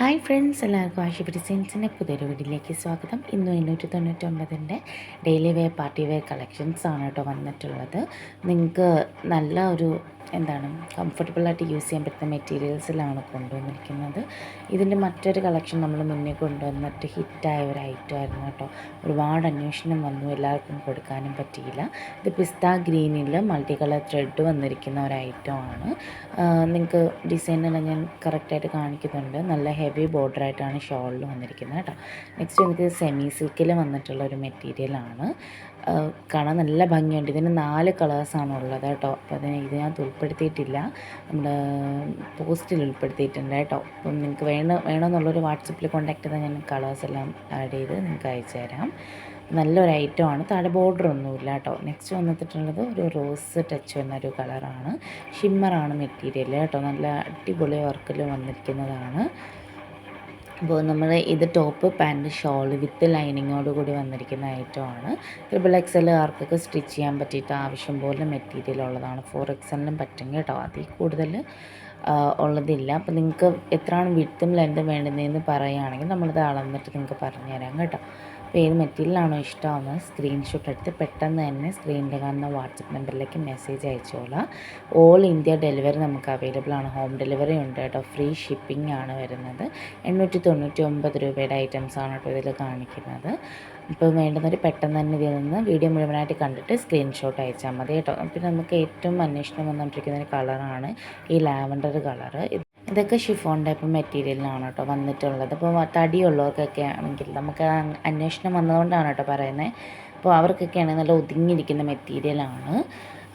Hi friends, എല്ലാവർക്കും ആഷിഫ് ഡിസൈൻസിൻ്റെ പുതിയൊരു വീഡിയോയിലേക്ക് സ്വാഗതം. ഇന്ന് 899 daily wear party wear collections ആണ് കേട്ടോ വന്നിട്ടുള്ളത്. നിങ്ങൾക്ക് നല്ല ഒരു കംഫർട്ടബിളായിട്ട് യൂസ് ചെയ്യാൻ പറ്റുന്ന മെറ്റീരിയൽസിലാണ് കൊണ്ടുവന്നിരിക്കുന്നത്. ഇതിൻ്റെ മറ്റൊരു കളക്ഷൻ നമ്മൾ മുന്നേ കൊണ്ടുവന്നിട്ട് ഹിറ്റായ ഒരു ഐറ്റം ആയിരുന്നു കേട്ടോ. ഒരുപാട് അന്വേഷണം വന്നു, എല്ലാവർക്കും കൊടുക്കാനും പറ്റിയില്ല. ഇത് പിസ്ത ഗ്രീനിൽ മൾട്ടി കളർ ത്രെഡ് വന്നിരിക്കുന്ന ഒരു ഐറ്റമാണ്. നിങ്ങൾക്ക് ഡിസൈനെല്ലാം ഞാൻ കറക്റ്റായിട്ട് കാണിക്കുന്നുണ്ട്. നല്ല ഹെവി ബോർഡറായിട്ടാണ് ഷോളിൽ വന്നിരിക്കുന്നത് കേട്ടോ. നെക്സ്റ്റ് എനിക്ക് സെമി സിൽക്കിൽ വന്നിട്ടുള്ള ഒരു മെറ്റീരിയലാണ്. കാണാൻ നല്ല ഭംഗിയുണ്ട്. ഇതിന് 4 കളേഴ്സാണ് ഉള്ളത് കേട്ടോ. അപ്പോൾ ഇത് ഞാൻ ഉൾപ്പെടുത്തിയിട്ടില്ല, നമ്മുടെ പോസ്റ്റിൽ ഉൾപ്പെടുത്തിയിട്ടുണ്ട് കേട്ടോ. അപ്പം നിങ്ങൾക്ക് വേണമെന്നുള്ളൊരു വാട്സപ്പിൽ കോൺടാക്ട് ചെയ്താൽ ഞാൻ കളേഴ്സ് എല്ലാം ആഡ് ചെയ്ത് നിങ്ങൾക്ക് അയച്ചു തരാം. നല്ലൊരു ഐറ്റമാണ്. താഴെ ബോർഡർ ഒന്നുമില്ല കേട്ടോ. നെക്സ്റ്റ് വന്നിട്ടുള്ളത് ഒരു റോസ് ടച്ച് വരുന്ന ഒരു കളറാണ്. ഷിമ്മറാണ് മെറ്റീരിയൽ കേട്ടോ. നല്ല അടിപൊളി വർക്കിൽ വന്നിരിക്കുന്നതാണ്. അപ്പോൾ നമ്മൾ ഇത് ടോപ്പ് പാൻറ്റ് ഷോൾ വിത്ത് ലൈനിങ്ങോട് കൂടി വന്നിരിക്കുന്ന ഐറ്റമാണ്. XXL ആർക്കൊക്കെ സ്റ്റിച്ച് ചെയ്യാൻ പറ്റിയിട്ട് ആവശ്യം പോലെ മെറ്റീരിയൽ ഉള്ളതാണ്. 4XLനും പറ്റും കേട്ടോ. അതിൽ കൂടുതൽ ഉള്ളതില്ല. അപ്പോൾ നിങ്ങൾക്ക് എത്രയാണ് വിഡ്ത്തും ലെങ്തും വേണ്ടുന്നതെന്ന് പറയുകയാണെങ്കിൽ നമ്മളത് അളന്നിട്ട് നിങ്ങൾക്ക് പറഞ്ഞു തരാം കേട്ടോ. അപ്പോൾ ഏത് മെറ്റീരിയലാണോ ഇഷ്ടമാവുന്നത് സ്ക്രീൻഷോട്ട് എടുത്ത് പെട്ടെന്ന് തന്നെ സ്ക്രീനിൽ കാണുന്ന വാട്സപ്പ് നമ്പറിലേക്ക് മെസ്സേജ് അയച്ചോളാം. ഓൾ ഇന്ത്യ ഡെലിവറി നമുക്ക് അവൈലബിൾ ആണ്. ഹോം ഡെലിവറി ഉണ്ട് കേട്ടോ. ഫ്രീ ഷിപ്പിംഗ് ആണ് വരുന്നത്. 899 രൂപയുടെ ഐറ്റംസ് ആണ് കേട്ടോ ഇതിൽ കാണിക്കുന്നത്. ഇപ്പോൾ വേണ്ടുന്നവർ പെട്ടെന്ന് തന്നെ ഇതിൽ നിന്ന് വീഡിയോ മുഴുവനായിട്ട് കണ്ടിട്ട് സ്ക്രീൻഷോട്ട് അയച്ചാൽ മതി കേട്ടോ. പിന്നെ നമുക്ക് ഏറ്റവും അന്വേഷണം വന്നുകൊണ്ടിരിക്കുന്ന ഒരു കളറാണ് ഈ ലാവൻഡർ കളറ്. ഇതൊക്കെ ഷിഫോൺ ടൈപ്പ് മെറ്റീരിയലിനാണ് കേട്ടോ വന്നിട്ടുള്ളത്. അപ്പോൾ തടിയുള്ളവർക്കൊക്കെ ആണെങ്കിൽ നമുക്ക് അന്വേഷണം വന്നതുകൊണ്ടാണ് കേട്ടോ പറയുന്നത്. അപ്പോൾ അവർക്കൊക്കെയാണെങ്കിൽ നല്ല ഒതുങ്ങിയിരിക്കുന്ന മെറ്റീരിയലാണ്.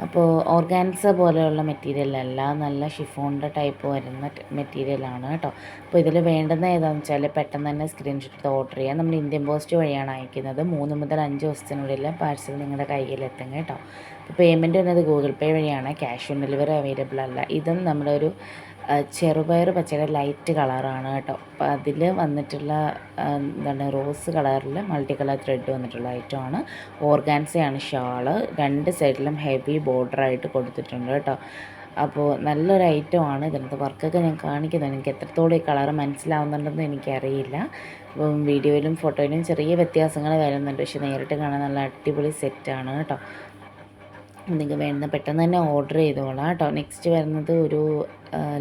അപ്പോൾ ഓർഗാൻസ പോലെയുള്ള മെറ്റീരിയലല്ല, നല്ല ഷിഫോണിൻ്റെ ടൈപ്പ് വരുന്ന മെറ്റീരിയലാണ് കേട്ടോ. അപ്പോൾ ഇതിൽ വേണ്ടുന്ന ഏതാണെന്ന് വെച്ചാൽ പെട്ടെന്ന് തന്നെ സ്ക്രീൻഷോട്ട് എടുത്ത് ഓർഡർ ചെയ്യാം. നമ്മൾ ഇന്ത്യൻ പോസ്റ്റ് വഴിയാണ് അയക്കുന്നത്. 3 മുതൽ 5 ദിവസത്തിനുള്ളിൽ പാഴ്സൽ നിങ്ങളുടെ കയ്യിലെത്തും കേട്ടോ. അപ്പോൾ പേയ്മെൻറ്റ് വരുന്നത് ഗൂഗിൾ പേ വഴിയാണ്. ക്യാഷ് ഓൺ ഡെലിവറി അവൈലബിൾ അല്ല. ഇതും നമ്മുടെ ഒരു ചെറുപയർ പച്ചയുടെ ലൈറ്റ് കളറാണ് കേട്ടോ. അപ്പോൾ അതിൽ വന്നിട്ടുള്ള റോസ് കളറിൽ മൾട്ടി കളർ ത്രെഡ് വന്നിട്ടുള്ള ഐറ്റമാണ്. ഓർഗാൻസയാണ് ഷാള്. 2 സൈഡിലും ഹെവി ബോർഡറായിട്ട് കൊടുത്തിട്ടുണ്ട് കേട്ടോ. അപ്പോൾ നല്ലൊരു ഐറ്റമാണ്. ഇതിനകത്ത് വർക്കൊക്കെ ഞാൻ കാണിക്കുന്നത് എനിക്ക് എത്രത്തോളം ഈ കളറ് മനസ്സിലാവുന്നുണ്ടെന്ന് എനിക്കറിയില്ല. അപ്പം വീഡിയോയിലും ഫോട്ടോയിലും ചെറിയ വ്യത്യാസങ്ങൾ വരുന്നുണ്ട്, പക്ഷെ നേരിട്ട് കാണാൻ നല്ല അടിപൊളി സെറ്റാണ് കേട്ടോ. നിങ്ങൾക്ക് വേണ്ടുന്ന പെട്ടെന്ന് തന്നെ ഓർഡർ ചെയ്തോളാം കേട്ടോ. നെക്സ്റ്റ് വരുന്നത് ഒരു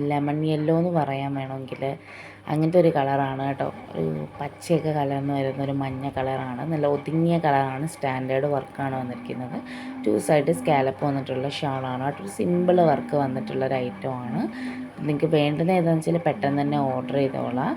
ലെമൺ യെല്ലോ എന്ന് പറയാൻ വേണമെങ്കിൽ അങ്ങനത്തെ ഒരു കളറാണ് കേട്ടോ. ഒരു പച്ചയൊക്കെ കലർന്ന് വരുന്നൊരു മഞ്ഞ കളറാണ്. നല്ല ഒതുങ്ങിയ കളറാണ്. സ്റ്റാൻഡേർഡ് വർക്കാണ് വന്നിരിക്കുന്നത്. 2 സൈഡ് സ്കാലപ്പ് വന്നിട്ടുള്ള ഷാളാണ് കേട്ടോ. ഒരു സിമ്പിൾ വർക്ക് വന്നിട്ടുള്ളൊരു ഐറ്റമാണ്. നിങ്ങൾക്ക് വേണ്ടുന്ന ഏതാണെന്ന് വെച്ചാൽ പെട്ടെന്ന് തന്നെ ഓർഡർ ചെയ്തോളാം.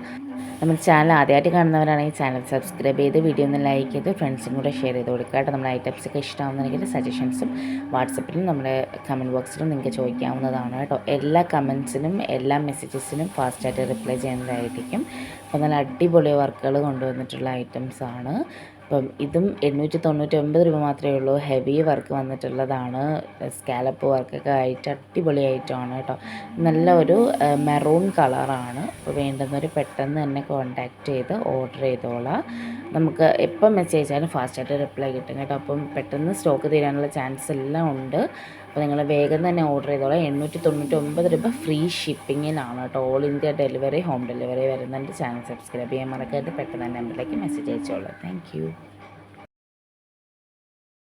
നമ്മുടെ ചാനൽ ആദ്യമായിട്ട് കാണുന്നവരാണെങ്കിൽ ചാനൽ സബ്സ്ക്രൈബ് ചെയ്ത് വീഡിയോ ഒന്ന് ലൈക്ക് ചെയ്ത് ഫ്രണ്ട്സിനും കൂടെ ഷെയർ ചെയ്ത് കൊടുക്കുക കേട്ടോ. നമ്മുടെ ഐറ്റംസൊക്കെ ഇഷ്ടമാവുന്നുണ്ടെങ്കിൽ സജഷൻസും വാട്സപ്പിലും നമ്മുടെ കമൻറ്റ് ബോക്സിലും നിങ്ങൾക്ക് ചോദിക്കാവുന്നതാണ് കേട്ടോ. എല്ലാ കമൻസിനും എല്ലാ മെസ്സേജസിനും ഫാസ്റ്റായിട്ട് റിപ്ലൈ ചെയ്യുന്നതായിരിക്കും. അപ്പോൾ നല്ല അടിപൊളി വർക്കുകൾ കൊണ്ടുവന്നിട്ടുള്ള ഐറ്റംസാണ്. അപ്പം ഇതും 899 രൂപ മാത്രമേ ഉള്ളൂ. ഹെവി വർക്ക് വന്നിട്ടുള്ളതാണ്. സ്കാലപ്പ് വർക്കൊക്കെ ആയിട്ട് അടിപൊളി ഐറ്റമാണ് കേട്ടോ. നല്ല ഒരു മെറൂൺ കളറാണ്. അപ്പോൾ വേണ്ടുന്നവർ പെട്ടെന്ന് തന്നെ കോൺടാക്റ്റ് ചെയ്ത് ഓർഡർ ചെയ്തോളാം. നമുക്ക് എപ്പം മെസ്സേജ് അയച്ചാലും ഫാസ്റ്റായിട്ട് റിപ്ലൈ കിട്ടും കേട്ടോ. അപ്പം പെട്ടെന്ന് സ്റ്റോക്ക് തീരാനുള്ള ചാൻസ് എല്ലാം ഉണ്ട്. അപ്പോൾ നിങ്ങൾ വേഗം തന്നെ ഓർഡർ ചെയ്തോളാം. 899 രൂപ ഫ്രീ ഷിപ്പിങ്ങിനാണ് കേട്ടോ. All India delivery home delivery വരുന്നുണ്ട്. ചാനൽ സബ്സ്ക്രൈബ് ചെയ്യാൻ മറക്കരുത്. പെട്ടെന്ന് തന്നെ നമ്പറിലേക്ക് മെസ്സേജ് അയച്ചോളാം. Thank you.